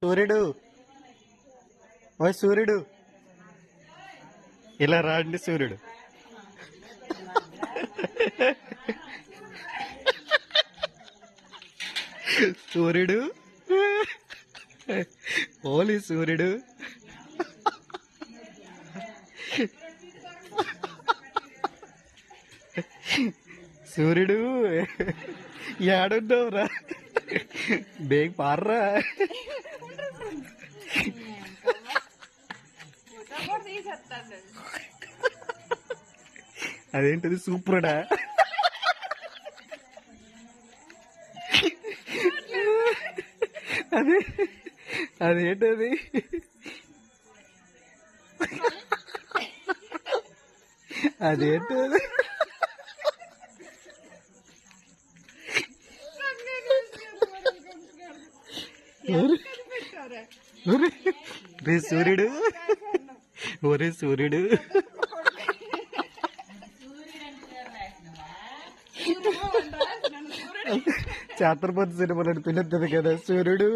సూర్యుడు ఓ సూర్యుడు ఇలా రాండి సూర్యుడు. సూర్యుడు ఓలీ సూర్యుడు. సూర్యుడు ఏడున్నావురా? బేగ్ పార్రా. అదేంటిది సూపర్డా? అదే అదేంటది? అదేంటది? రే సూర్యుడు, ఒరే సూర్యుడు. ఛత్రపతి సినిమాలో పిలుస్తుంది కదా సూర్యుడు.